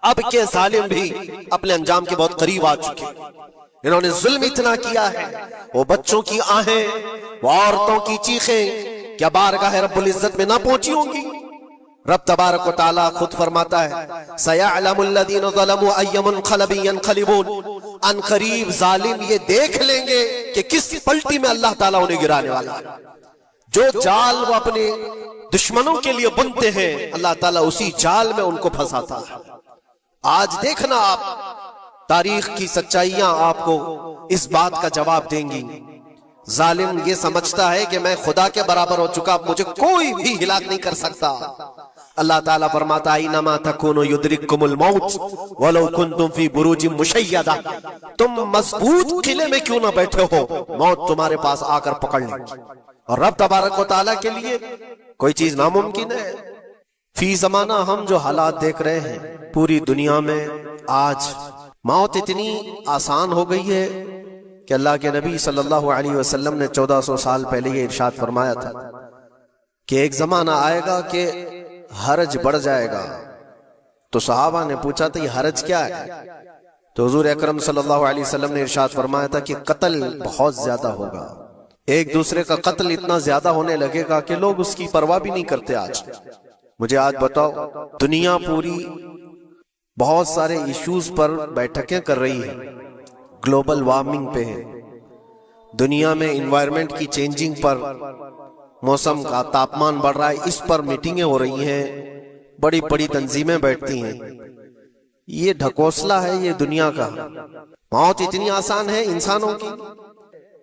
अब के जालिम भी अपने अंजाम के बहुत करीब आ चुके हैं। इन्होंने जुल्म इतना किया है, वो बच्चों की आहें, वो औरतों की चीखें क्या बारगाह रब्बुल इज्जत में ना पहुंची होंगी। रब तबारक व तआला खुद फरमाता है सयअलमुल लज़ीना ज़लमू अय्य मुनक़लिबिन यनक़लिबून, अन क़रीब जालिम ये देख लेंगे कि किस पलटी में अल्लाह ताला उन्हें गिराने वाला है। जो जाल वो अपने दुश्मनों के लिए बुनते हैं, अल्लाह ताला उसी जाल में उनको फंसाता है। आज देखना आप तारीख की सच्चाइयां आपको इस बात का जवाब देंगी। जालिम ये समझता है कि मैं खुदा के बराबर हो चुका, मुझे कोई भी हिलाक नहीं कर सकता। अल्लाह ताला फरमाता है इन्नमा तकुनु युद्रिकुमुल मौत वलौ कुंतुम फी बुरूजिन मुशय्यदा, तुम मजबूत किले में क्यों ना बैठे हो, मौत तुम्हारे पास आकर पकड़ लेगी। और रब तबारक व तआला के लिए कोई चीज नामुमकिन है। फी जमाना हम जो हालात देख रहे हैं पूरी दुनिया में, आज मौत इतनी आसान हो गई है कि अल्लाह के नबी सल्लल्लाहु अलैहि वसल्लम ने 1400 साल पहले ये इरशाद फरमाया था कि एक जमाना आएगा कि हरज बढ़ जाएगा। तो सहाबा ने पूछा था ये हरज क्या है? तो हुजूर अकरम सल्लल्लाहु अलैहि वसल्लम ने इरशाद फरमाया था कि कत्ल बहुत ज्यादा होगा, एक दूसरे का कत्ल इतना ज्यादा होने लगेगा कि लोग उसकी परवाह भी नहीं करते। आज मुझे आज बताओ, दुनिया पूरी बहुत सारे इश्यूज पर बैठकें कर रही है, ग्लोबल वार्मिंग पे है, दुनिया में इन्वायरमेंट की चेंजिंग पर, मौसम का तापमान बढ़ रहा है, इस पर मीटिंगें हो रही हैं, बड़ी बड़ी तंजीमें बैठती हैं। ये ढकोसला है ये दुनिया का। मौत इतनी आसान है इंसानों की।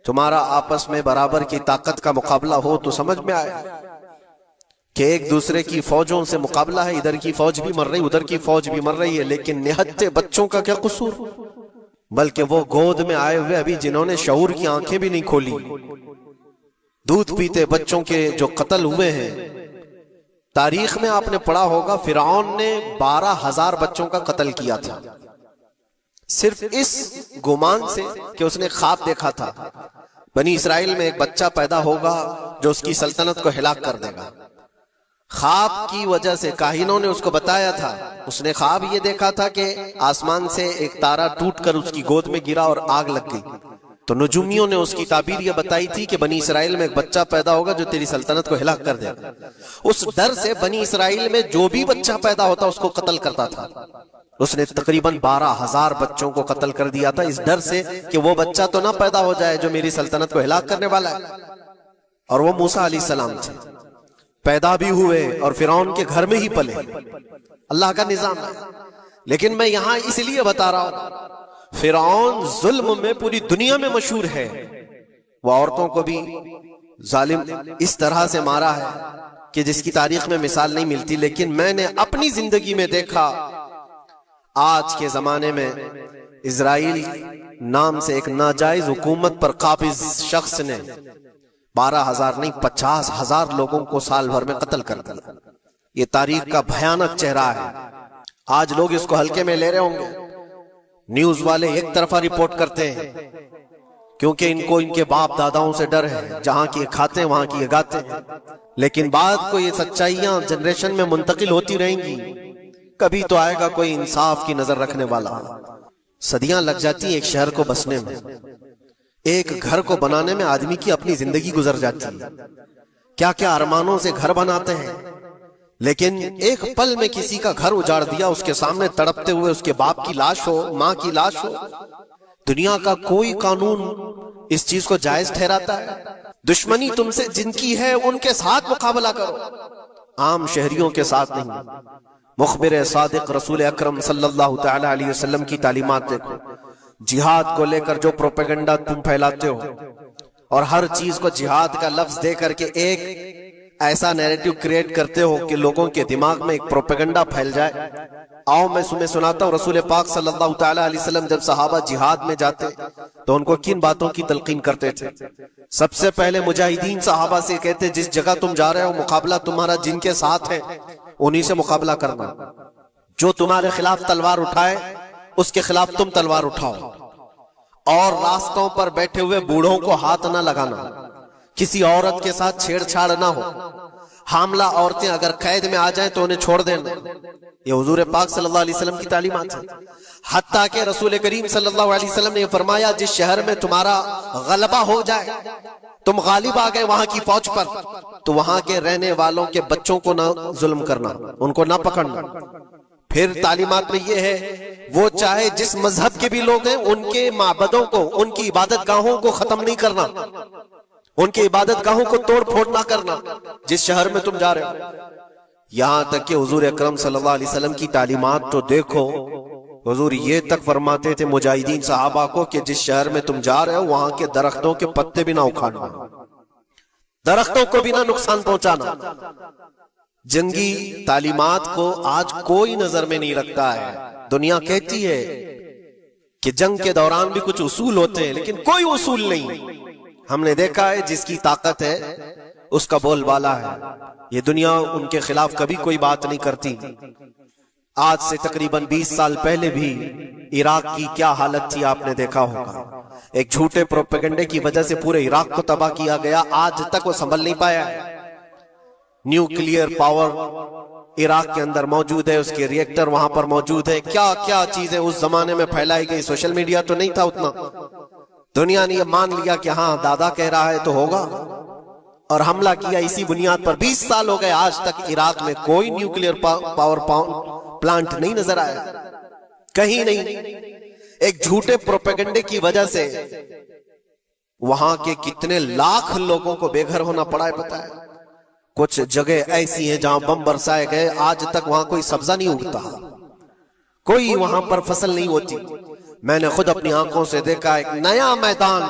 तुम्हारा आपस में बराबर की ताकत का मुकाबला हो तो समझ में आए कि एक दूसरे की फौजों से मुकाबला है, इधर की फौज भी मर रही, उधर की फौज भी मर रही है, लेकिन निहत्ते बच्चों का क्या कसूर? बल्कि वो गोद में आए हुए अभी जिन्होंने शऊर की आंखें भी नहीं खोली, दूध पीते बच्चों के जो कत्ल हुए हैं। तारीख में आपने पढ़ा होगा फिरौन ने 12,000 बच्चों का कत्ल किया था, सिर्फ इस गुमान से कि उसने ख्वाब देखा था बनी इसराइल में एक बच्चा पैदा होगा जो उसकी सल्तनत को हिलाक कर देगा। ख्वाब की वजह से काहिनों ने उसको बताया था, उसने ख्वाब ये देखा था कि आसमान से एक तारा टूटकर उसकी गोद में गिरा और आग लग गई। तो नजुमियों ने उसकी ताबीर ये बताई थी कि बनी इसराइल में एक बच्चा पैदा होगा जो तेरी सल्तनत को हिलाक कर देगा। उस डर से बनी इसराइल में जो भी बच्चा पैदा होता उसको कत्ल करता था। उसने तकरीबन 12,000 बच्चों को कत्ल कर दिया था, इस डर से कि वो बच्चा तो ना पैदा हो जाए जो मेरी सल्तनत को हिलाक करने वाला है। और वो मूसा अलैहिस्सलाम थे, पैदा भी हुए और फिरौन के घर में ही पले। अल्लाह का निजाम है। लेकिन मैं यहां इसलिए बता रहा हूं, फिरौन जुल्म में पूरी दुनिया में मशहूर है। वो औरतों को भी जालिम इस तरह से मारा है कि जिसकी तारीख में मिसाल नहीं मिलती। लेकिन मैंने अपनी जिंदगी में देखा, आज के जमाने में इजराइल नाम से एक नाजायज हुकूमत पर काबिज शख्स ने 12,000 नहीं 50,000 लोगों को साल भर में कत्ल कर दिया। ये तारीख का भयानक चेहरा है। आज लोग इसको हल्के में ले रहे होंगे, न्यूज वाले एक तरफा रिपोर्ट करते हैं क्योंकि इनको इनके बाप दादाओं से डर है, जहां की खाते हैं वहां की गाते हैं। लेकिन बाद को ये सच्चाइयां जनरेशन में मुंतकिल होती रहेंगी, कभी तो आएगा कोई इंसाफ की नजर रखने वाला। सदियां लग जाती एक शहर को बसने में, एक घर को बनाने में आदमी की अपनी जिंदगी गुजर जाती है। क्या क्या अरमानों से घर बनाते हैं, लेकिन एक पल में किसी का घर उजाड़ दिया, उसके सामने तड़पते हुए उसके बाप की लाश हो, माँ की लाश हो। दुनिया का कोई कानून इस चीज को जायज ठहराता है? दुश्मनी तुमसे जिनकी है उनके साथ मुकाबला करो, आम शहरियों के साथ नहीं। मुखबिर सादिक रसूल अकरम सल्लल्लाहु तआला अलैहि वसल्लम की तालीमात देखो। जिहाद को लेकर जो प्रोपेगेंडा तुम फैलाते हो और हर चीज को जिहाद का लफ्ज दे करके एक ऐसा नैरेटिव क्रिएट करते हो कि लोगों के दिमाग में एक प्रोपेगेंडा फैल जाए। आओ मैं तुम्हें सुनाता हूँ, रसूल पाक सल्लल्लाहु तआला अलैहि वसल्लम जब सहाबा जिहाद में जाते तो उनको किन बातों की तलकीन करते थे। सबसे पहले मुजाहिदीन सहाबा से कहते, जिस जगह तुम जा रहे हो मुकाबला तुम्हारा जिनके साथ है उन्हीं से मुकाबला करना। जो तुम्हारे खिलाफ तलवार उठाए उसके खिलाफ तुम तलवार उठाओ। और रास्तों पर बैठे हुए बूढ़ों को हाथ ना लगाना, किसी औरत के साथ छेड़छाड़ ना हो, हामला औरतें अगर कैद में आ जाएं तो उन्हें छोड़ देना, ये हुजूर पाक सल्लल्लाहु अलैहि वसल्लम की तालीमात है। हत्ता के रसूल करीम सल्लल्लाहु अलैहि वसल्लम ने फरमाया, जिस शहर में तुम्हारा गलबा हो जाए, तुम गालिब आ गए वहां की फौज पर, तो वहां के रहने वालों के बच्चों को ना जुल्म करना, उनको ना पकड़ना। फिर तालीमात में ये है, वो चाहे जिस मजहब के भी लोग हैं, उनके माबदों को, उनकी इबादत गाहों को खत्म नहीं करना, उनकी इबादत गाहों को तोड़ फोड़ ना करना जिस शहर में तुम जा रहे हो। यहां तक कि हुजूर अकरम सल्लल्लाहु अलैहि वसल्लम की तालीमात तो देखो, हुजूर ये तक फरमाते थे मुजाहिदीन सहाबा को कि जिस शहर में तुम जा रहे हो वहां के दरख्तों के पत्ते भी ना उखाड़ना, दरख्तों को भी ना नुकसान पहुंचाना। जंगी तालीमात को आज कोई नजर में नहीं रखता है। दुनिया कहती है कि जंग के दौरान भी कुछ उसूल होते हैं, लेकिन कोई उसूल नहीं। हमने देखा है जिसकी ताकत है उसका बोलबाला है। ये दुनिया उनके खिलाफ कभी कोई बात नहीं करती। आज से तकरीबन 20 साल पहले भी इराक की क्या हालत थी आपने देखा होगा। एक झूठे प्रोपेगेंडे की वजह से पूरे इराक को तबाह किया गया, आज तक वो संभल नहीं पाया है। न्यूक्लियर पावर इराक के अंदर मौजूद है, उसके रिएक्टर वहां पर मौजूद है, क्या क्या चीजें उस जमाने में फैलाई गई। सोशल मीडिया तो नहीं था उतना, दुनिया ने ये मान लिया कि हाँ दादा कह रहा है तो होगा, और हमला किया इसी बुनियाद पर। 20 साल हो गए, आज तक इराक में कोई न्यूक्लियर पावर प्लांट नहीं नजर आया, कहीं नहीं। एक झूठे प्रोपेगेंडे की वजह से वहां के कितने लाख लोगों को बेघर होना पड़ा है पता है। कुछ जगह ऐसी हैं जहां बम बरसाए गए, आज तक वहां कोई सब्जा नहीं उगता, कोई वहां पर फसल नहीं होती। मैंने खुद अपनी आंखों से देखा एक नया मैदान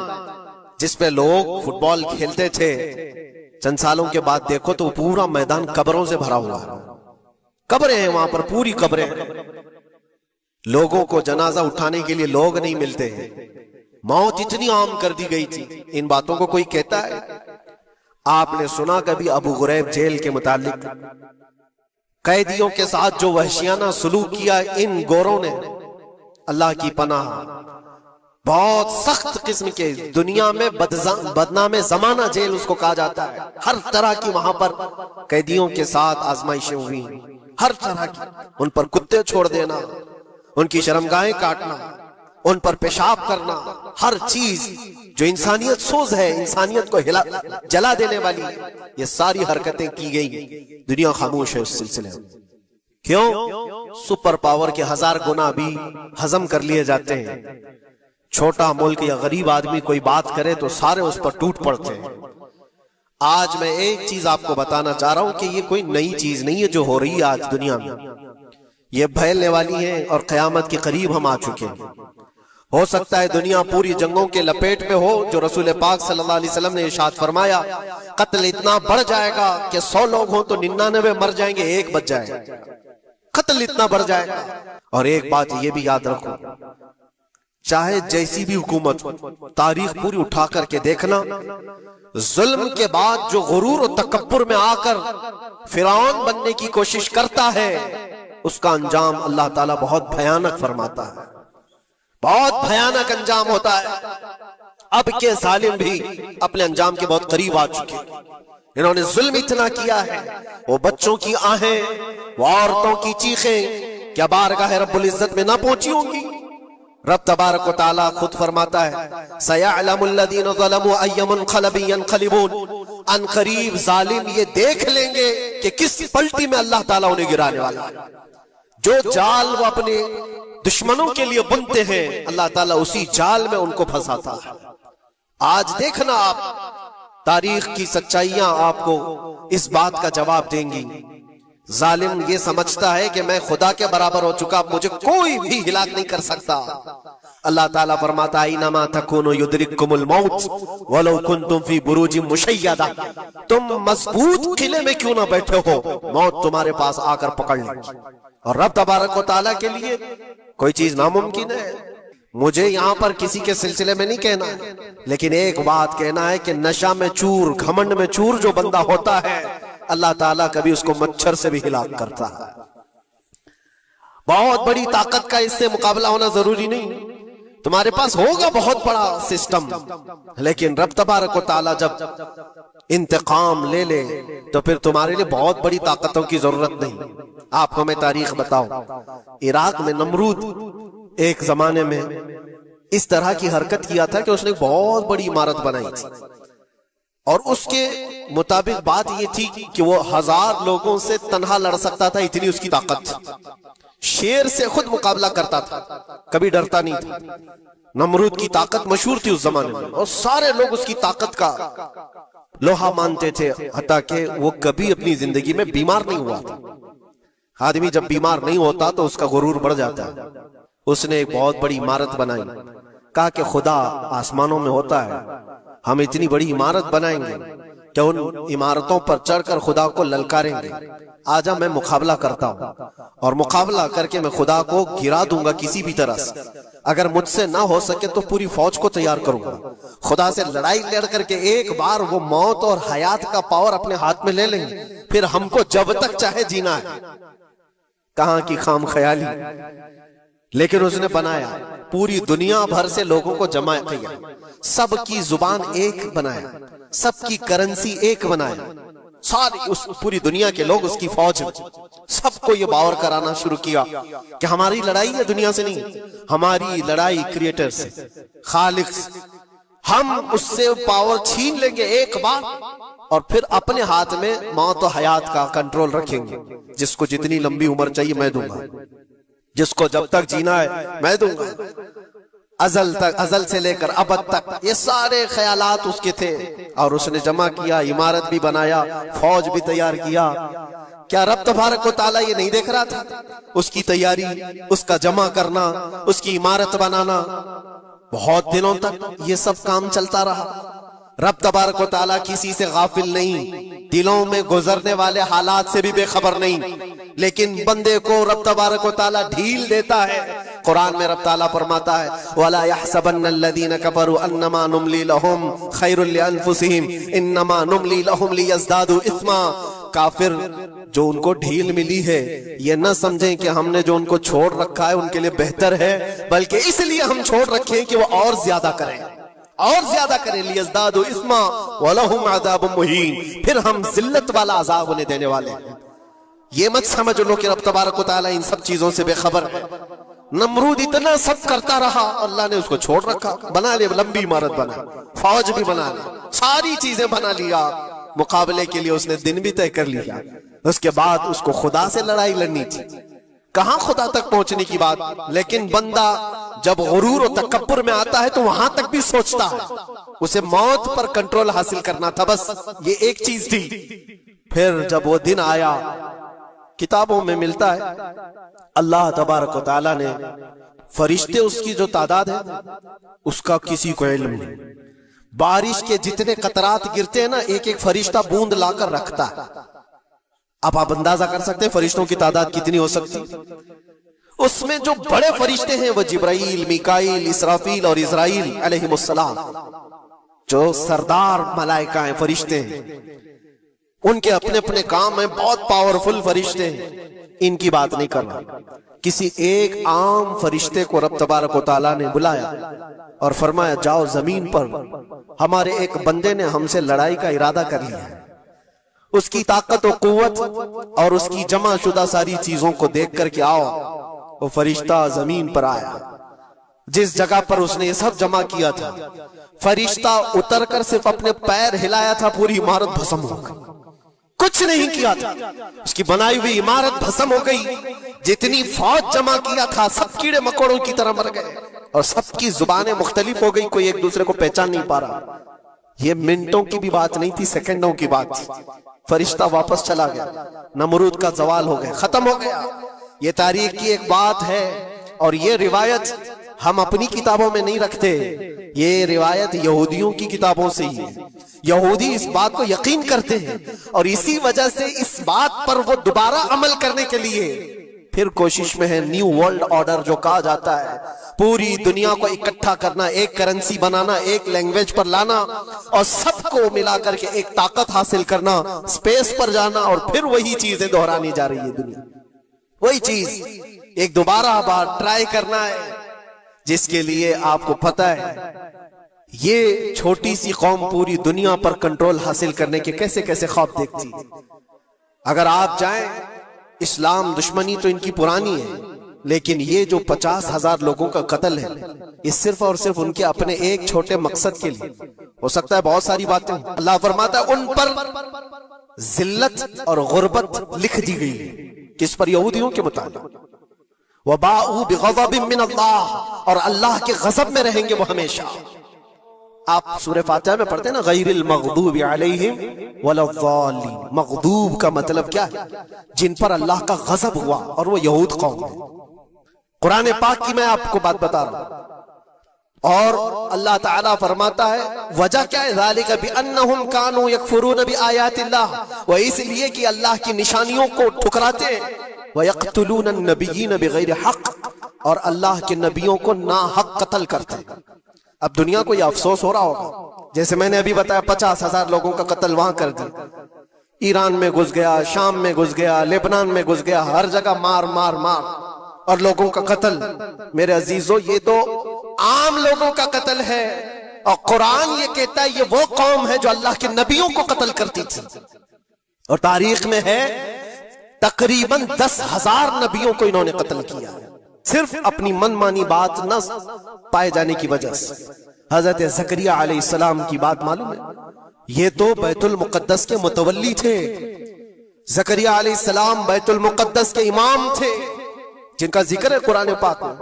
जिसपे लोग फुटबॉल खेलते थे, चंद सालों के बाद देखो तो पूरा मैदान कब्रों से भरा हुआ है। कब्रें हैं वहां पर, पूरी कब्रें। लोगों को जनाजा उठाने के लिए लोग नहीं मिलते हैं। मौत इतनी आम कर दी गई थी, इन बातों को कोई कहता है? आपने सुना कभी अबू गुरैब जेल के मुतालिक? कैदियों के साथ जो वहशियाना सलूक किया इन गोरों ने, अल्लाह की पनाह, बहुत सख्त किस्म के, दुनिया में बदनाम जमाना जेल उसको कहा जाता है। हर तरह की वहां पर कैदियों के साथ आजमाइशें हुई, हर तरह की। उन पर कुत्ते छोड़ देना, उनकी शर्मगाहें काटना, उन पर पेशाब करना, हर चीज जो इंसानियत सोज है, इंसानियत को जला देने वाली, ये सारी हरकतें की गई। दुनिया खामोश है उस सिलसिले में। क्यों? सुपर पावर के 1000 गुना भी हजम कर लिए जाते हैं। छोटा मुल्क या गरीब आदमी कोई बात करे तो सारे उस पर टूट पड़ते हैं। आज मैं एक चीज आपको बताना चाह रहा हूं कि ये कोई नई चीज नहीं है जो हो रही है आज दुनिया में, ये फैलने वाली है और कयामत के करीब हम आ चुके हैं। हो सकता है दुनिया पूरी जंगों के लपेट में हो, जो रसूल पाक सल्लल्लाहु अलैहि वसल्लम ने इरशाद फरमाया, कत्ल इतना बढ़ जाएगा कि 100 लोग हो तो 99 मर जाएंगे, एक बच जाएगा। कत्ल इतना बढ़ जाएगा। और एक बात ये भी याद रखो, चाहे जैसी भी हुकूमत, तारीख पूरी उठा करके देखना, जुल्म के बाद जो गुरूर और तकब्बुर में आकर फिरौन बनने की कोशिश करता है, उसका अंजाम अल्लाह ताला बहुत भयानक फरमाता है, बहुत भयानक अंजाम होता है। अब के जालिम भी अपने अंजाम के बहुत करीब आ चुके। इन्होंने जुल्म इतना किया है, वो बच्चों की आहें, वो औरतों की चीखें क्या बारगाह रब्बुल इज्जत में ना पहुंची होंगी? रब तबारक व तआला खुद फरमाता है, सयअलमुल्लज़ीना ज़लमू अय्य मुनक़लिबिन यनक़लिबून, अनक़रीब जालिम ये देख लेंगे कि किस पलटी में अल्लाह ताला उन्हें गिराने वाला है। जो जाल वो अपने दुश्मनों के लिए बुनते हैं, अल्लाह ताला उसी जाल में उनको फंसाता है। आज देखना आप, तारीख की सच्चाइयां आपको इस बात का जवाब देंगी। जालिम ये समझता है कि मैं खुदा के बराबर हो चुका, मुझे कोई भी हिलाक नहीं कर सकता। अल्लाह ताला फरमाता है, इन्नमा तकुनु युद्रिकुमुल मौत वलौ कुंतुम फी बुरूजिन मुशय्यदा, तुम मजबूत किले में क्यों ना बैठे हो, मौत तुम्हारे पास आकर पकड़ लेगी। और रब तबारक व तआला के लिए कोई चीज नामुमकिन है। मुझे यहां पर किसी के सिलसिले में नहीं कहना है, लेकिन एक बात कहना है कि नशा में चूर, घमंड में चूर जो बंदा होता है, अल्लाह ताला कभी उसको मच्छर से भी हिलाक करता है। बहुत बड़ी ताकत का इससे मुकाबला होना जरूरी नहीं। तुम्हारे पास होगा बहुत बड़ा सिस्टम, लेकिन रब तबारक व तआला जब इंतकाम ले ले तो फिर तुम्हारे लिए बहुत बड़ी ताकतों की जरूरत नहीं। आपको मैं तारीख बताऊं, इराक में नमरूद एक जमाने में इस तरह की हरकत किया था कि उसने बहुत बड़ी इमारत बनाई थी, और उसके मुताबिक बात यह थी कि वो 1000 लोगों से तन्हा लड़ सकता था, इतनी उसकी ताकत थी। शेर से खुद मुकाबला करता था, कभी डरता नहीं था। नमरूद की ताकत मशहूर थी उस जमाने में, और सारे लोग उसकी ताकत का लोहा मानते थे, हत्ता कि वो कभी अपनी जिंदगी में बीमार नहीं हुआ था। आदमी जब बीमार नहीं होता तो उसका गुरूर बढ़ जाता है। उसने एक बहुत बड़ी इमारत बनाई, कहा कि खुदा आसमानों में होता है, हम इतनी बड़ी इमारत बनाएंगे कि उन इमारतों पर चढ़कर खुदा को ललकारेंगे। आजा मैं मुकाबला करता हूँ, और मुकाबला करके मैं खुदा को गिरा दूंगा किसी भी तरह से। अगर मुझसे ना हो सके तो पूरी फौज को तैयार करूंगा। खुदा से लड़ाई लड़ करके एक बार वो मौत और हयात का पावर अपने हाथ में ले लेंगे, फिर हमको जब तक चाहे जीना है। कहां की खाम ख्याली, लेकिन उसने बनाया, पूरी दुनिया भर से लोगों को जमा किया, सबकी जुबान एक बनाया, सबकी करेंसी एक बनाया, सारी उस पूरी दुनिया के लोग उसकी फौज में। सबको ये बावर कराना शुरू किया कि हमारी लड़ाई है दुनिया से नहीं, हमारी लड़ाई क्रिएटर से, खालिक से। हम उससे पावर छीन लेंगे एक बार, और फिर अपने हाथ में मौत और हयात का कंट्रोल रखेंगे। जिसको जितनी लंबी उम्र चाहिए मैं दूंगा, जिसको जब तक जीना है मैं दूंगा। अजल तक, अजल से लेकर अबद तक ये सारे ख्यालात उसके थे, और उसने जमा किया, इमारत भी बनाया, फौज भी तैयार किया। क्या रब तबारक व तआला ये नहीं देख रहा था? उसकी तैयारी, उसका जमा करना, उसकी इमारत बनाना, बहुत दिनों तक ये सब काम चलता रहा। रब तबारक व तआला किसी से गाफिल नहीं, दिलों में गुजरने वाले हालात से भी बेखबर नहीं, लेकिन बंदे को रब तबारक व तआला ढील देता है। कुरान में रब तआला फरमाता है, वला यहसबन्नल्लज़ीना कफरू अन्नमा नुमली लहुम खैरुल लिअन्फुसिहिम इन्नमा नुमली लहुम लियज़दादू इस्मा। काफिर जो उनको ढील मिली है, ये न समझें कि हमने जो उनको छोड़ रखा है उनके लिए बेहतर है, बल्कि इसलिए हम छोड़ रखे हैं कि वो और ज्यादा करें, और ज्यादा करें। लियज़दादू इस्मा वलहुम अज़ाबुम मुहीन, फिर हम जिल्लत वाला अज़ाब उन्हें देने वाले हैं। ये मत समझ लो कि रब तबारक व तआला इन सब चीजों से बेखबर है। नमरूद इतना सब करता रहा, अल्लाह ने उसको छोड़ रखा। बना ले लंबी इमारत, बना फौज भी बना ले, सारी चीजें बना लिया। मुकाबले के लिए उसने दिन भी तय कर लिया। उसके बाद उसको खुदा से लड़ाई लड़नी थी, कहां खुदा तक पहुंचने की बात। लेकिन बंदा जब गुरूर और तकब्बुर में आता है तो वहां तक भी सोचता है। उसे मौत पर कंट्रोल हासिल करना था, बस ये एक चीज थी। फिर जब वो दिन आया, किताबों में मिलता है अल्लाह तबारक व तआला ने फरिश्ते, उसकी जो तादाद है उसका किसी को इल्म नहीं। बारिश के जितने कतरात गिरते हैं ना, एक एक फरिश्ता बूंद लाकर रखता है। अब आप अंदाजा कर सकते हैं फरिश्तों की तादाद कितनी हो सकती। उसमें जो बड़े फरिश्ते हैं वो जिब्राइल, मीकाईल, इसराफील और इज़राइल अलैहिमुस्सलाम, जो सरदार मलाइका हैं, फरिश्ते हैं। उनके अपने अपने काम हैं, बहुत पावरफुल फरिश्ते हैं। इनकी बात नहीं करना, किसी एक आम फरिश्ते को रब तबारक व तआला ने बुलाया और फरमाया, जाओ जमीन पर, हमारे एक बंदे ने हमसे लड़ाई का इरादा कर लिया है। उसकी ताकत और कुव्वत और उसकी जमा शुदा सारी चीजों को देख करके आओ। वो फरिश्ता जमीन पर आया, जिस जगह पर उसने ये सब जमा किया था। फरिश्ता उतरकर सिर्फ अपने पैर हिलाया था, पूरी इमारत भस्म हो गई। कुछ नहीं किया था, उसकी बनाई हुई इमारत भस्म हो गई। जितनी फौज जमा किया था सब कीड़े मकोड़ों की तरह मर गए, और सबकी जुबानें मुख्तलिफ हो गई, कोई एक दूसरे को पहचान नहीं पा रहा। ये मिनटों की भी बात नहीं थी, सेकंडों की बात थी। फरिश्ता वापस चला गया, नमरूद का जवाल हो गया, खत्म हो गया। ये तारीख की एक बात है, और ये रिवायत हम अपनी किताबों में नहीं रखते, ये रिवायत यहूदियों की किताबों से ही है। यहूदी इस बात को यकीन करते हैं, और इसी वजह से इस बात पर वो दोबारा अमल करने के लिए फिर कोशिश में है। न्यू वर्ल्ड ऑर्डर जो कहा जाता है, पूरी दुनिया को इकट्ठा करना, एक करेंसी बनाना, एक लैंग्वेज पर लाना, और सबको मिला करके एक ताकत हासिल करना, स्पेस पर जाना, और फिर वही चीजें दोहरानी जा रही है दुनिया। वही चीज एक दोबारा बार ट्राई करना है। जिसके लिए आपको पता है ये छोटी सी कौम पूरी दुनिया पर कंट्रोल हासिल करने के कैसे कैसे ख्वाब देखती। अगर आप जाएं, इस्लाम दुश्मनी तो इनकी पुरानी है, लेकिन ये जो 50,000 लोगों का कत्ल है, ये सिर्फ और सिर्फ उनके अपने एक छोटे मकसद के लिए। हो सकता है बहुत सारी बातें, अल्लाह फरमाता है उन पर जिल्लत और गुर्बत लिख दी गई है। किस पर? यहूदियों के मुताबिक। वबाऊ बिग़ज़बिन मिन अल्लाह, और अल्लाह के गज़ब में रहेंगे वो हमेशा। आप सूरह फातिहा में पढ़ते हैं ना, गैरिल मग़दूबि अलैहिम वलद्दाल्लीन। मग़दूब का मतलब क्या है? जिन पर अल्लाह का गज़ब हुआ, और वो यहूद कौम है। कुरान पाक की मैं आपको बात बता रहा हूं। और अल्लाह ताला फरमाता है वजह क्या है? ज़ालिका बिअन्नहुम कानू यकफुरून बिआयातिल्लाह, वो इसलिए कि अल्लाह की निशानियों को ठुकराते हैं। व यक़्तुलून अन्नबिय्यीन बिग़ैरि हक़, और अल्लाह के नबियों को ना हक कत्ल करते हैं। अब दुनिया को यह अफसोस हो रहा होगा, जैसे मैंने अभी बताया 50,000 लोगों का कत्ल वहां कर दिया। ईरान में घुस गया, शाम में घुस गया, लेबनान में घुस गया, हर जगह मार मार मार और लोगों का कत्ल। मेरे अजीजों, ये तो आम लोगों का कत्ल है, और कुरान ये कहता है ये वो कौम है जो अल्लाह के नबियों को कत्ल करती थी। और तारीख में है तकरीबन 10,000 नबियों को इन्होंने कत्ल किया, सिर्फ अपनी मनमानी बात न पाए जाने की वजह से। हजरत ज़करिया अलैहिस्सलाम की बात मालूम है? ये तो बैतुल मुक़द्दस के मुतवल्ली थे। ज़करिया अलैहिस्सलाम बैतुल मुक़द्दस के इमाम थे, जिनका जिक्र है कुरान पाक में।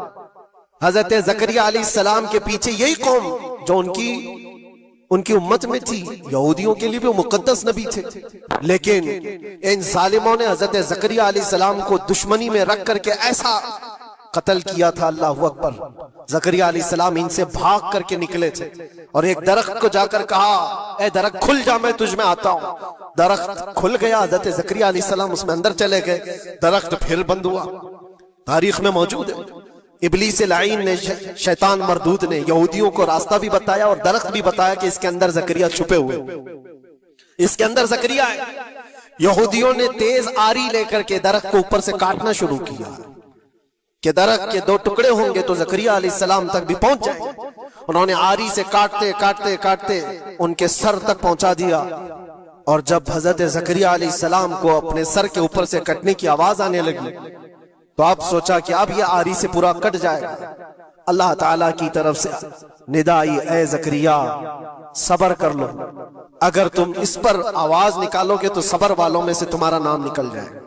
हजरत ज़करिया अलैहिस्सलाम के पीछे यही कौम जो उनकी उम्मत में थी, यहूदियों के लिए भी वो मुक़द्दस नबी थे। लेकिन इन जालिमों ने हजरत ज़करिया अलैहिस्सलाम को दुश्मनी में रख करके ऐसा कत्ल किया था। अल्लाह अकबर। ज़करिया अलैहिस्सलाम इनसे भाग करके निकले थे और एक दरख्त को जाकर कहा, ए दरख्त खुल जा, मैं तुझ में आता हूं। दरख्त खुल गया, हजरत ज़करिया अलैहिस्सलाम उसमें अंदर चले गए, दरख्त फिर बंद हुआ। तारीख में मौजूद है। इब्लीस लाइन ने, शैतान मरदूद ने यहूदियों को रास्ता भी बताया और दरख्त भी बताया कि इसके अंदर ज़करिया छुपे हुए, इसके अंदर ज़करिया है। यहूदियों ने तेज आरी लेकर के दरख्त को ऊपर से काटना शुरू किया कि दरख्त के 2 टुकड़े होंगे तो ज़करिया अलैहिस्सलाम तक भी पहुंच जाए। उन्होंने आरी से काटते काटते काटते उनके सर तक पहुंचा दिया। और जब हजरत ज़करिया अलैहिस्सलाम को अपने सर के ऊपर से कटने की आवाज आने लगी, तो आप सोचा कि अब यह आरी से पूरा कट जाएगा। अल्लाह ताला की तरफ से निदा आई, ए ज़करिया सबर कर लो, अगर तुम इस पर आवाज निकालोगे तो सबर वालों में से तुम्हारा नाम निकल जाएगा।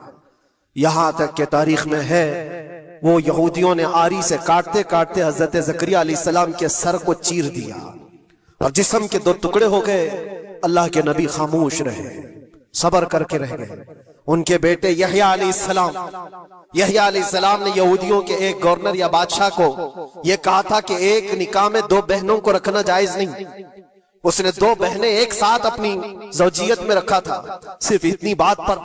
यहां तक के तारीख में है वो यहूदियों ने आरी से काटते काटते हजरत ज़करिया अलैहिस्सलाम के सर को चीर दिया और जिस्म के 2 टुकड़े हो गए। अल्लाह के नबी खामोश रहे, सबर करके रह गए। उनके बेटे यहया अलैहिस्सलाम ने यहूदियों के एक गवर्नर या बादशाह को यह कहा था कि एक निकाह में 2 बहनों को रखना जायज नहीं। उसने 2 बहनें एक साथ अपनी ज़ौजियत में रखा था। सिर्फ इतनी बात पर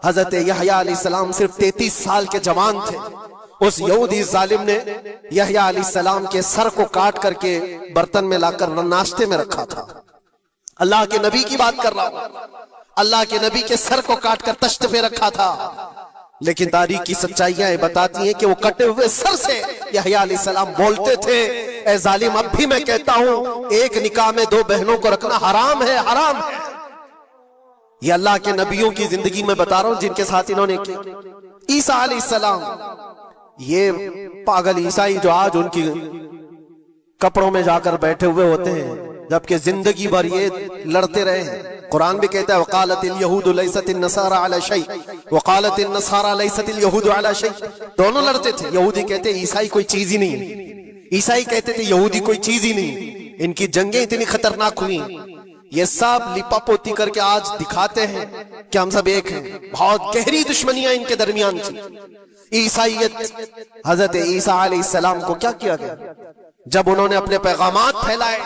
हजरत यहया अलैहिस्सलाम सिर्फ 33 साल के जवान थे। उस यहूदी जालिम ने यहया अलैहिस्सलाम के सर को काट करके बर्तन में लाकर नाश्ते में रखा था। अल्लाह के नबी की बात कर रहा हूं। अल्लाह के नबी के सर को काट कर तश्त पे रखा था। लेकिन तारीख की सच्चाइयां बताती हैं कि वो कटे हुए सर से यहया अलैहिस्सलाम बोलते थे, ए जालिम, अब भी मैं कहता हूं एक निकाह में 2 बहनों को रखना हराम है, हराम है। ये अल्लाह के नबियों की जिंदगी में बता रहा हूं जिनके साथ इन्होंने किया। ईसा अलैहिस्सलाम, ये पागल ईसाई जो आज उनकी कपड़ों में जाकर बैठे हुए होते हैं, जबकि जिंदगी भर ये लड़ते रहे हैं। कुरान भी कहता है वकालतिल यहूदु लैसतिन नसारा अला शै वकालतिन नसारा लैसतिल यहूदु अला शै। दोनों लड़ते थे। यहूदी कहते ईसाई कोई चीज ही नहीं, ईसाई कहते थे यहूदी कोई चीज ही नहीं। इनकी जंगें इतनी खतरनाक हुई, ये सब लिपापोती करके आज दिखाते हैं कि हम सब एक हैं। बहुत गहरी दुश्मनियां इनके दरमियान थी। ईसाईयत, हजरत ईसा अलैहिस्सलाम को क्या किया गया? जब उन्होंने अपने पैगामात फैलाए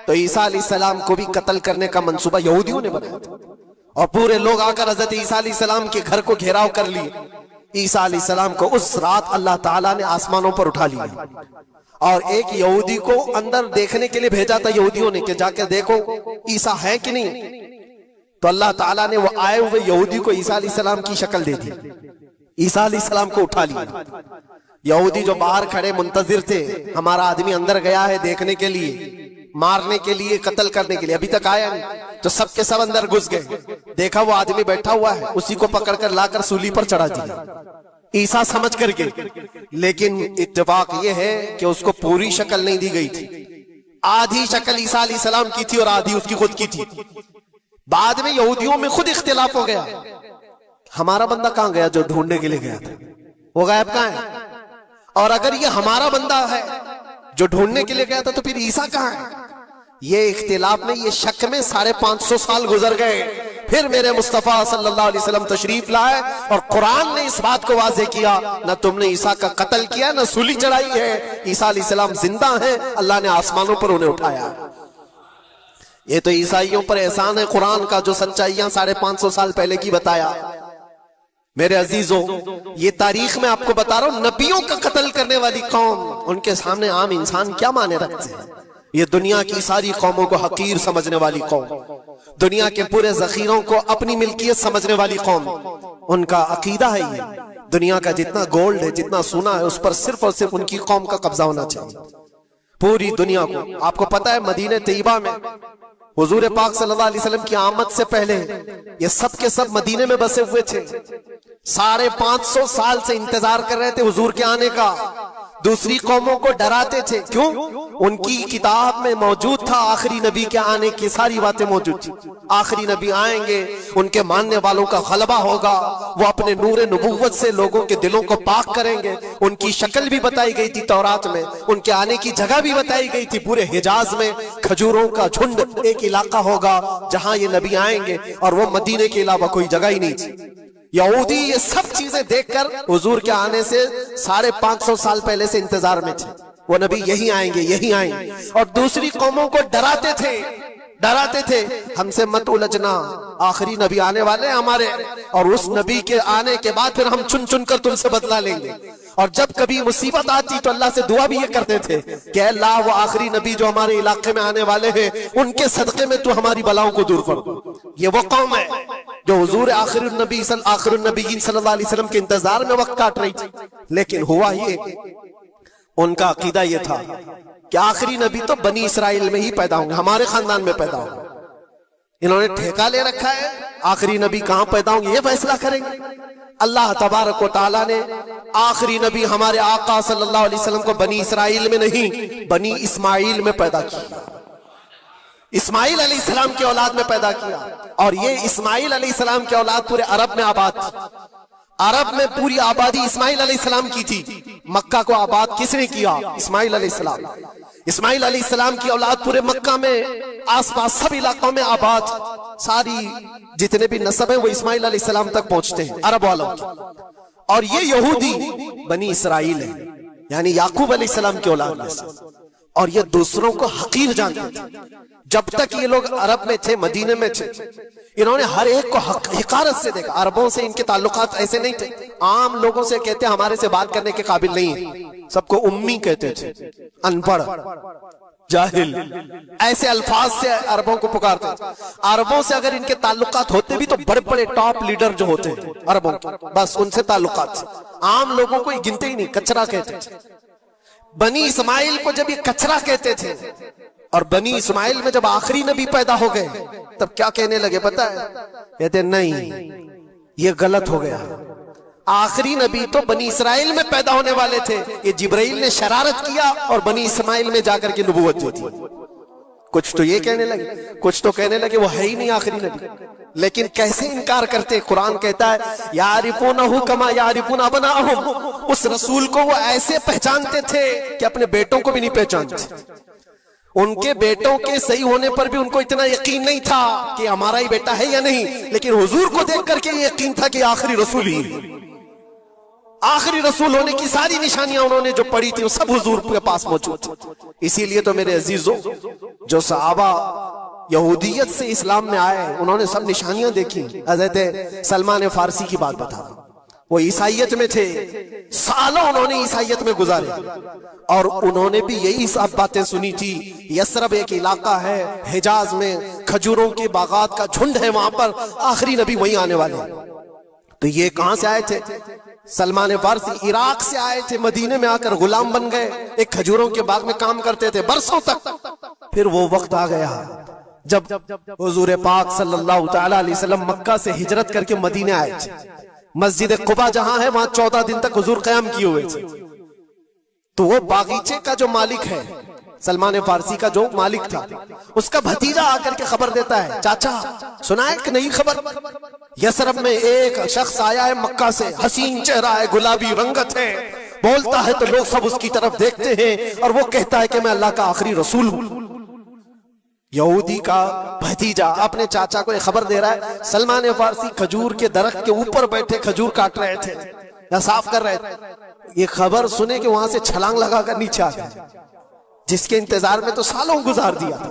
तो ईसा अलैहिस्सलाम को भी कत्ल करने का मंसूबा यहूदियों ने बनाया था और पूरे लोग आकर हजरत ईसा अलैहिस्सलाम के घर को घेराव कर लिए। ईसा अलैहिस्सलाम को उस रात अल्लाह ताला ने आसमानों पर उठा लिया और एक यहूदी को अंदर देखने के लिए भेजा था यहूदियों ने कि जाके देखो ईसा है कि नहीं। तो अल्लाह ताला ने वो आए हुए यहूदी को ईसा अलैहिस्सलाम की शक्ल दे दी, ईसा अलैहिस्सलाम को उठा लिया। यहूदी जो बाहर खड़े मुंतजिर थे, हमारा आदमी अंदर गया है देखने के लिए, मारने के लिए, कत्ल करने के लिए, अभी तक आया नहीं। तो सब के सब अंदर घुस गए, देखा वो आदमी बैठा हुआ है, उसी को पकड़कर लाकर सूली पर चढ़ा दिया ईसा समझ करके। लेकिन इत्तेफाक ये है कि उसको पूरी शक्ल नहीं दी गई थी, आधी शक्ल ईसा अलैहिस्सलाम की थी और आधी उसकी खुद की थी। बाद में यहूदियों में खुद इख्तिलाफ हो गया, हमारा बंदा कहां गया जो ढूंढने के लिए गया था, वो गायब कहां है? और अगर ये हमारा बंदा है जो ढूंढने के लिए गया था तो फिर ईसा कहां है? ये इख्तिलाफ में, ये शक में 550 साल गुजर गए। फिर मेरे मुस्तफा सल्लल्लाहु अलैहि वसल्लम तशरीफ लाए और कुरान ने इस बात को वाज़ेह किया, न तुमने ईसा का कत्ल किया, न सूली चढ़ाई है, ईसा अलैहिस्सलाम जिंदा है, अल्लाह ने आसमानों पर उन्हें उठाया। ये तो ईसाइयों पर एहसान है कुरान का, जो सच्चाइयां 550 साल पहले की बताया। मेरे अजीजों, ये तारीख में आपको बता रहा हूं, नबियों का कत्ल करने वाली कौम, उनके सामने आम इंसान क्या माने रखते हैं? ये दुनिया की सारी कौमों को हकीर समझने वाली कौम, दुनिया के पूरे जखीरों को अपनी मिल्कियत समझने वाली कौम, उनका अकीदा है ये, दुनिया का जितना गोल्ड है, जितना सोना है, उस पर सिर्फ और सिर्फ उनकी कौम का कब्जा होना चाहिए, पूरी दुनिया को। आपको पता है मदीने तैयबा में हुजूर पाक सल्लल्लाहु अलैहि वसल्लम की आमद से पहले ये सब के सब मदीने में बसे हुए थे, 550 साल से इंतजार कर रहे थे हुजूर के आने का, दूसरी कौमों को डराते थे। क्यों? उनकी किताब में मौजूद था आखिरी नबी के आने की सारी बातें मौजूद थी। आखिरी नबी आएंगे, उनके मानने वालों का गलबा होगा, वो अपने नूरे नबुव्वत से लोगों के दिलों को पाक करेंगे। उनकी शक्ल भी बताई गई थी तौरात में, उनके आने की जगह भी बताई गई थी। पूरे हिजाज में खजूरों का झुंड एक इलाका होगा जहां ये नबी आएंगे, और वो मदीने के अलावा कोई जगह ही नहीं थी। यहूदी ये सब चीजें देखकर हुजूर के आने से 550 साल पहले से इंतजार में थे, वो नबी यही आएंगे, यही आएंगे, और दूसरी कौमों को डराते थे, हमसे मत उलझना, आखिरी नबी आने वाले हमारे, और उस नबी के आने के बाद फिर हम चुन चुन कर तुमसे बदला लेंगे। और जब कभी मुसीबत आती तो अल्लाह से दुआ भी ये करते थे कि अल्लाह वो आखिरी नबी जो हमारे इलाके में आने वाले हैं, उनके सदके में तू हमारी बलाओं को दूर कर दो। ये वो कौम है जो हुजूर आखिरुन नबीयीन सल्लल्लाहु अलैहि वसल्लम के इंतजार में वक्त काट रही थी। लेकिन हुआ ये, उनका अकीदा ये था कि आखिरी नबी तो बनी इसराइल में ही पैदा होंगे, हमारे खानदान में पैदा होंगे। इन्होंने ठेका ले रखा है आखिरी नबी कहां पैदा होंगे ये फैसला करेंगे। अल्लाह तबारक व तआला ने आखिरी नबी हमारे आका सल्लल्लाहु अलैहि वसल्लम को बनी इसराइल में नहीं, बनी इस्माइल में पैदा किया, इस्माइल अलैहिस्सलाम की औलाद में पैदा किया। और ये इस्माइल अलैहिस्सलाम की औलाद पूरे अरब में आबाद थी। अरब में पूरी आबादी इस्माइल अलैहिस्सलाम की थी। मक्का को आबाद किसने किया? इस्माइल अलैहिस्सलाम। इस्माइल अलैहिस्सलाम की औलाद पूरे मक्का में, आसपास सब इलाकों में आबाद, सारी जितने भी नस्ब है वो इस्माइल अलैहिस्सलाम तक पहुंचते हैं, अरब वालों की। और ये यहूदी बनी इसराइल है, यानी याकूब अलैहिस्सलाम की औलाद में से। और ये दूसरों को हकीर जानते थे। जब तक ये लोग अरब में थे, मदीने में थे, इन्होंने हर एक को हिकारत से देखा। अरबों से इनके ताल्लुकात ऐसे नहीं थे, आम लोगों से कहते हमारे से बात करने के काबिल नहीं है, सबको उम्मी कहते थे, अनपढ़, जाहिल, ऐसे अल्फाज से अरबों को पुकारते थे। अरबों से अगर इनके ताल्लुकात होते भी तो बड़े बड़े टॉप लीडर जो होते हैं अरबों के, बस उनसे ताल्लुकात, आम लोगों को गिनते ही नहीं, कचरा कहते थे। बनी इस्माइल को जब ये कचरा कहते थे, और बनी इस्माइल में जब आखिरी नबी पैदा हो गए तब क्या कहने लगे पता है? कहते नहीं, ये गलत हो गया, आखिरी नबी तो बनी इसराइल में पैदा होने वाले थे, ये जिब्राइल ने शरारत किया और बनी इस्माइल में जाकर के नबूवत दी थी। कुछ तो ये कहने लगे, कुछ तो कहने लगे वो है ही नहीं आखिरी नबी। लेकिन कैसे इनकार करते? कुरान कहता है यारिफूनहु कमा यारिफून अबनाअहुम, उस रसूल को वो ऐसे पहचानते थे कि अपने बेटों को भी नहीं पहचानते। उनके बेटों के सही होने पर भी उनको इतना यकीन नहीं था कि हमारा ही बेटा है या नहीं, लेकिन हुजूर को देख करके यकीन था कि आखिरी रसूल ही, आखिरी रसूल होने की सारी निशानियां उन्होंने जो पढ़ी थी वो सब हुजूर के पास मौजूद थी। इसीलिए तो मेरे अजीजों, जो सहाबा यहूदियत से इस्लाम में आए उन्होंने सब निशानियां देखी। हजरत सलमान फारसी की बात बता, वो ईसाइयत में थे, सालों उन्होंने ईसाइयत में गुजारे, और उन्होंने भी यही सब बातें सुनी थी। यसरब एक इलाका है हिजाज में, खजूरों के बागात का झुंड है, वहां पर आखिरी नबी वहीं आने वाले। तो ये कहां से आए थे? सलमान फारसी इराक से आए थे, मदीने में आकर गुलाम बन गए, एक खजूरों के बाग में काम करते थे बरसों तक। फिर वो वक्त आ गया जब हुजूर पाक सल्लल्लाहु तआला अलैहि वसल्लम मक्का से हिजरत करके मदीने आए थे। मस्जिद कुबा जहां है वहां 14 दिन तक हुजूर क़याम किए हुए थे। तो वो बागीचे का जो मालिक है, सलमान फारसी का जो मालिक था, उसका भतीजा आकर के खबर देता है, चाचा सुना है कि नई खबर, यसरब में एक शख्स आया है मक्का से, हसीन चेहरा है, गुलाबी रंगत है, बोलता है तो लोग सब उसकी तरफ देखते हैं और वो कहता है कि मैं अल्लाह का आखिरी रसूल हूं। यहूदी का भतीजा अपने चाचा को ये खबर दे रहा है। सलमान फारसी खजूर के दरख्त के ऊपर बैठे खजूर काट रहे थे या साफ कर रहे थे। ये खबर सुने कि वहां से छलांग लगाकर नीचे आ गए, जिसके इंतजार में तो सालों गुजार दिया था।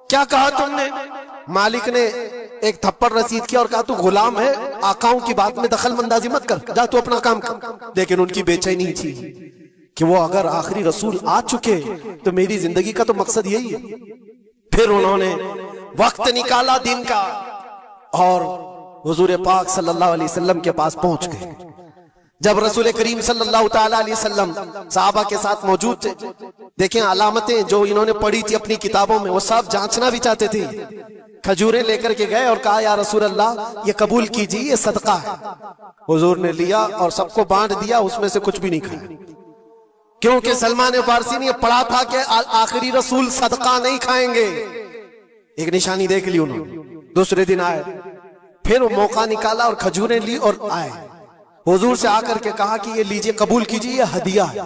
क्या कहा तुमने? मालिक ने एक थप्पड़ रसीद किया और कहा तू गुलाम है, आकाओं की बात में दखल अंदाजी मत कर, जा तू अपना काम कर। लेकिन उनकी बेचैनी थी कि वो अगर आखिरी रसूल आ चुके तो मेरी जिंदगी का तो मकसद यही है। फिर उन्होंने वक्त निकाला दिन का और हुजूर पाक सल्लल्लाहु अलैहि वसल्लम के पास पहुंच गए। जब रसूल करीम सल्लल्लाहु तआला अलैहि वसल्लम सहाबा के साथ मौजूद थे, देखें अलामतें जो इन्होंने पढ़ी थी अपनी किताबों में, वो सब जांचना भी चाहते थे। खजूरें लेकर के गए और कहा या रसूल अल्लाह ये कबूल कीजिए, ये सदका है। हुजूर ने लिया और सबको बांट दिया, उसमें से कुछ भी नहीं खाया, क्योंकि सलमान फारसी ने पढ़ा था कि आखिरी रसूल सदका नहीं खाएंगे। एक निशानी देख ली उन्होंने। दूसरे दिन आए, फिर वो मौका निकाला और खजूरें ली और आए। हुजूर से आकर के कहा कि ये लीजिए, कबूल कीजिए, ये हदिया है।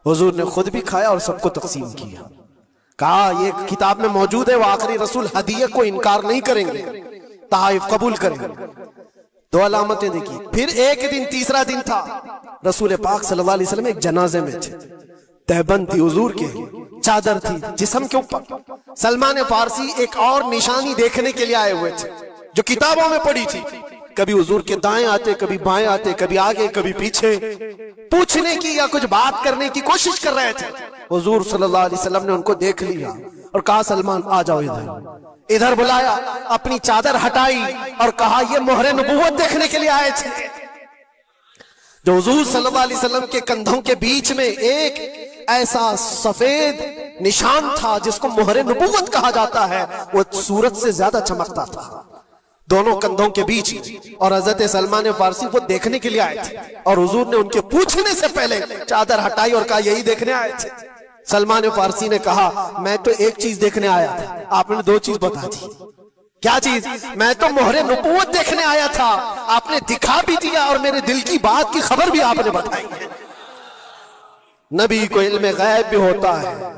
हुजूर ने खुद भी खाया और सबको तकसीम किया। कहा ये किताब में मौजूद है, वो आखिरी रसूल हदिये को इनकार नहीं करेंगे, तहाइफ कबूल करेंगे। दो अलामतें देखी। फिर एक दिन, तीसरा दिन था, रसूल पाक सल्लल्लाहु अलैहि वसल्लम एक जनाजे में थे। तहबंद थी हुजूर के, चादर थी जिस्म के ऊपर। सलमान फारसी एक और निशानी देखने के लिए आए हुए थे जो किताबों में पड़ी थी। कभी हुजूर के दाएं आते, कभी बाएं आते, कभी आगे कभी पीछे, पूछने की या कुछ बात करने की कोशिश कर रहे थे। हुजूर सल्लल्लाहु अलैहि वसल्लम ने उनको देख लिया और कहा सलमान आ जाओ इधर। इधर बुलाया, अपनी चादर हटाई और कहा ये मोहरे नबूवत देखने के लिए आए थे। जो हुजूर सल्लल्लाहु अलैहि वसल्लम के कंधों के बीच में एक ऐसा सफेद निशान था जिसको मोहरे नबूवत कहा जाता है, वो सूरज से ज्यादा चमकता था दोनों कंधों के बीच। और हजरत सलमान फारसी को देखने के लिए आए थे और हुजूर ने उनके पूछने से पहले चादर हटाई और कहा यही देखने आए थे। सलमान फारसी ने कहा मैं तो एक चीज देखने आया था, आपने दो चीज बता दी। क्या चीज? मैं तो मोहरे नबूवत देखने आया था, आपने दिखा भी दिया और मेरे दिल की बात की खबर भी आपने बताई है। नबी को इल्म गैब भी होता है।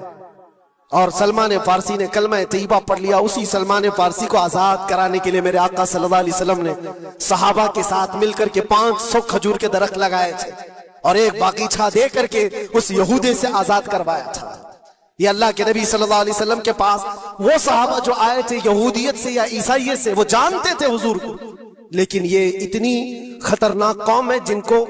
और सलमान फारसी ने कलमा तैयबा पढ़ लिया। उसी सलमान फारसी को आजाद कराने के लिए मेरे आका सल्लल्लाहु अलैहि वसल्लम ने सहाबा के साथ मिलकर के 500 खजूर के दरख्त लगाए थे और एक बागीचा दे करके उस यहूदी से आजाद करवाया था। ये अल्लाह के नबी सल्लल्लाहु अलैहि वसल्लम के पास वो सहाबा जो आए थे यहूदियत से या ईसाइयत से, वो जानते थे हुजूर को, लेकिन ये इतनी खतरनाक कौम है जिनको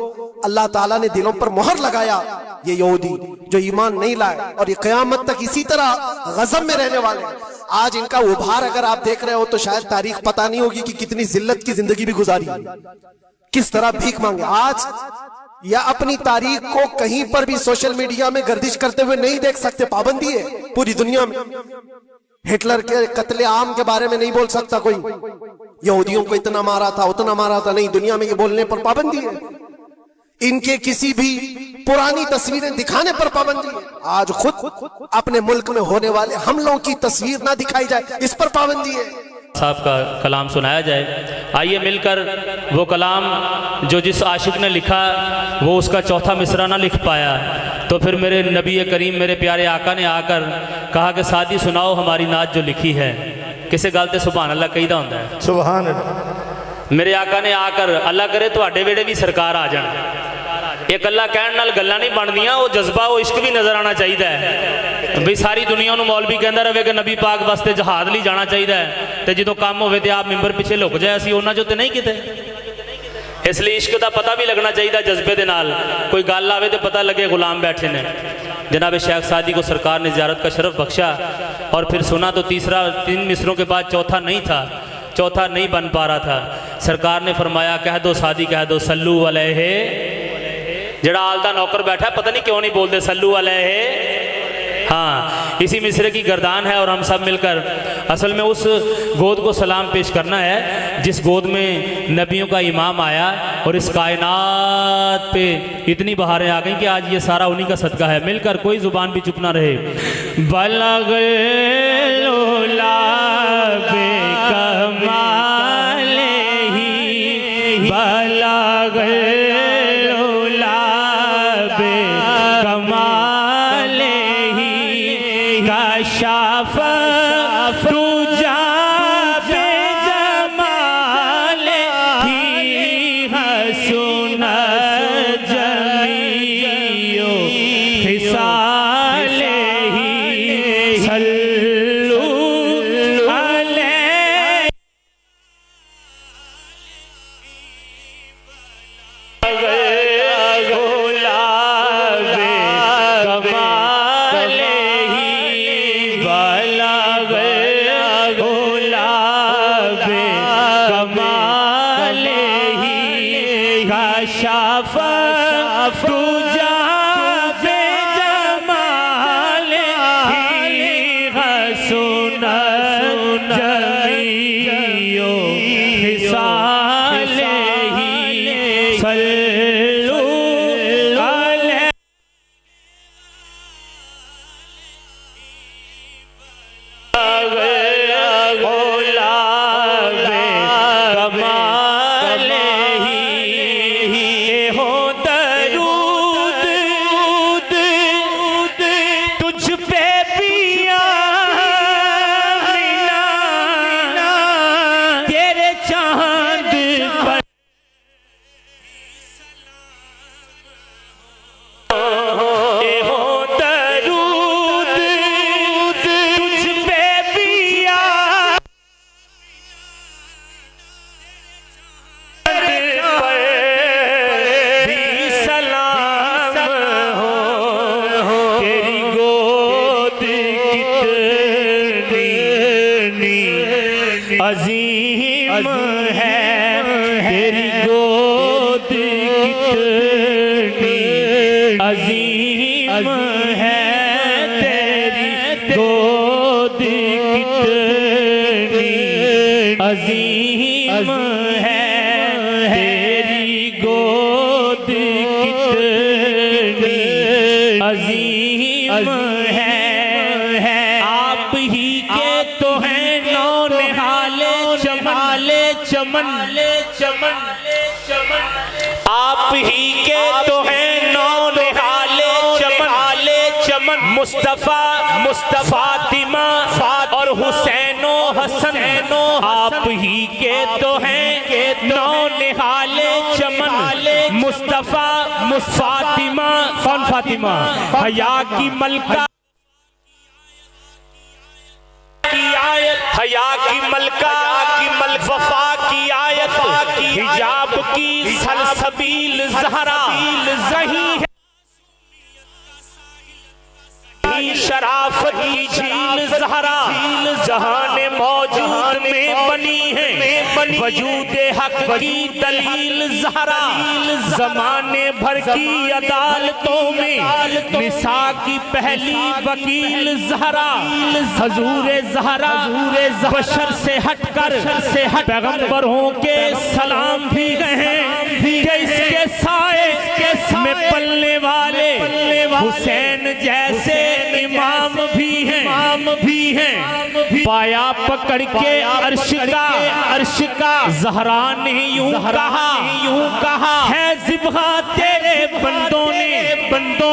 अल्लाह ताला ने दिलों पर मोहर लगाया। ये यहूदी जो ईमान नहीं लाए और ये क़यामत तक इसी तरह गज़ब में रहने वाले। आज इनका उभार अगर आप देख रहे हो तो शायद तारीख पता नहीं होगी कि कितनी जिल्लत की जिंदगी भी गुजारी, किस तरह भीख मांगे। आज या अपनी तारीख को कहीं पर भी सोशल मीडिया में गर्दिश करते हुए नहीं देख सकते, पाबंदी है पूरी दुनिया में। हिटलर के कत्ले आम के बारे में नहीं बोल सकता कोई, यहूदियों को इतना मारा था उतना मारा था, नहीं, दुनिया में ये बोलने पर पाबंदी है। इनके किसी भी पुरानी तस्वीरें दिखाने पर पाबंदी है। आज खुद अपने मुल्क में होने वाले हमलों की तस्वीर ना दिखाई जाए, इस पर पाबंदी है। साहब का कलाम सुनाया जाए। आइए मिलकर वो कलाम जो जिस आशिक ने लिखा वो उसका चौथा मिसरा ना लिख पाया, तो फिर मेरे नबी करीम मेरे प्यारे आका ने आकर कहा कि सादी सुनाओ हमारी नात जो लिखी है। किसे गलते सुभान अल्लाह कहीदा होंदा है, सुभान अल्लाह। मेरे आका ने आकर अल्लाह करे तुहाडे वेड़े भी सरकार आ जाए। ये कला कहण नाल गल्लां नहीं बनदियां, वो जज्बा वो इश्क भी नजर आना चाहिए भी। सारी दुनिया नूं मौलवी कहंदा रहे कि नबी पाक वास्ते जहाद लई जाना चाहिए, तो जो काम होवे ते आप मिंबर पिछे लुक जाए, असीं उन्हां चों ते नहीं किते। इसलिए इश्क का पता भी लगना चाहिए, जज्बे दे नाल कोई गल आवे तो पता लगे गुलाम बैठे ने। जनाब शेख सादी को सरकार ने ज़ियारत का शरफ बख्शा और फिर सुना तो तीसरा 3 मिसरों के बाद चौथा नहीं था, चौथा नहीं बन पा रहा था। सरकार ने फरमाया कह दो सादी कह दो सल्लू अलैहि। जड़ा आल दा नौकर बैठा पता नहीं क्यों नहीं बोलते सल्लू अलैहि। हाँ, इसी मिसरे की गर्दान है और हम सब मिलकर असल में उस गोद को सलाम पेश करना है जिस गोद में नबियों का इमाम आया और इस कायनात पे इतनी बहारें आ गई कि आज ये सारा उन्हीं का सदका है। मिलकर कोई जुबान भी चुप ना रहे। आप ही के तो हैं नौ निहाले चमन मुस्तफा फातिमा और हुसैनो हसन आप ही के तो हैं नौ निहाले चमन मुस्तफा फातिमा। कौन फातिमा? हया की मलका हया की मलका वफा की आयत हिजाब की सलसबील ज़हरा ज़ही शराफत की झील ज़हरा जहान मौजूद में बनी है वजूद हक की दलील ज़हरा ज़माने भर की अदालतों में निसा की पहली वकील ज़हरा हजूर ज़हरा बशर से हटकर पैगंबरों के सलाम भी हैं कि इसके साए में पलने वाले हुसैन जैसे इमाम भी हैं पाया पकड़ के अर्श का ज़हरा ने यूं कहा है जिब्हा तेरे बंदों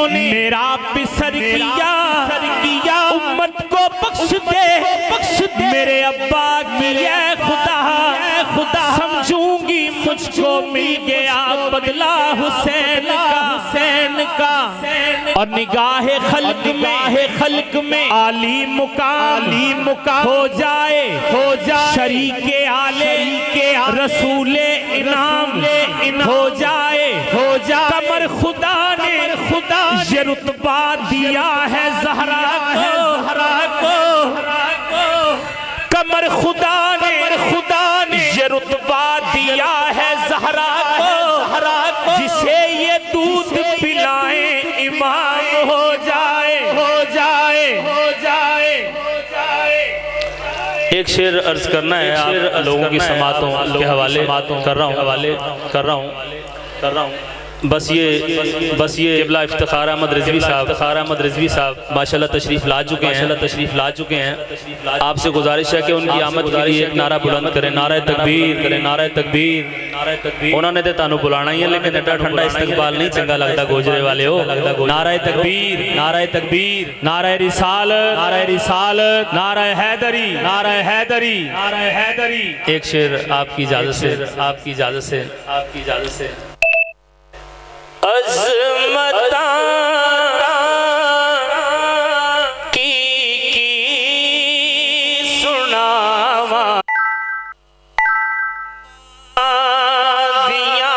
ने मेरा बिसर किया उम्मत को बख्श दे मेरे अब्बा की खुदा समझूंगी मुझको मिल गया बदला हुसैन का और निगाहे खल्क में आली मुकाम हो जाए शरीके आले रसूले इनाम हो जाए कमर खुदा ने ये रुतबा दिया है ज़हरा को कमर खुदा ने ये रुतबा दिया दिया है ज़हरा को, जिसे ये दूध पिलाए इमाम हो जाए, हो जाए, हो जाए। एक शेर अर्ज करना है आप लोगों की समातों के हवाले कर रहा हूँ। बस ये क़िबला इफ्तिखार अहमद रिजवी साहब माशाल्लाह तशरीफ़ ला चुके हैं। आपसे गुजारिश है कि उनकी आमद के लिए एक नारा बुलंद करें, नारा तकबीर। उन्होंने तो तानू बुलाना ही है, लेकिन एडा ठंडा इस्तकबाल नहीं चंगा लगता गोजरे वाले हो। नारा तकबीर, नारा रिसालत, नारा हैदरी। एक शेर आपकी इजाज़त से अज़मता की सुनावा दिया,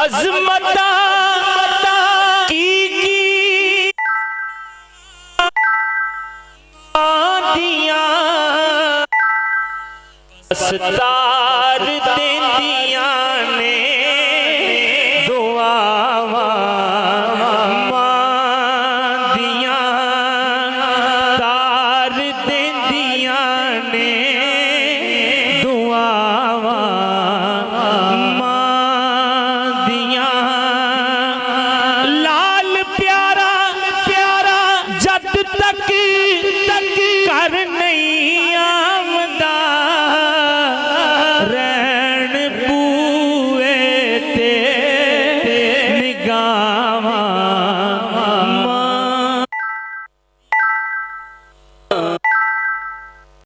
अज़मता की दिया, अस्तार दे दिया।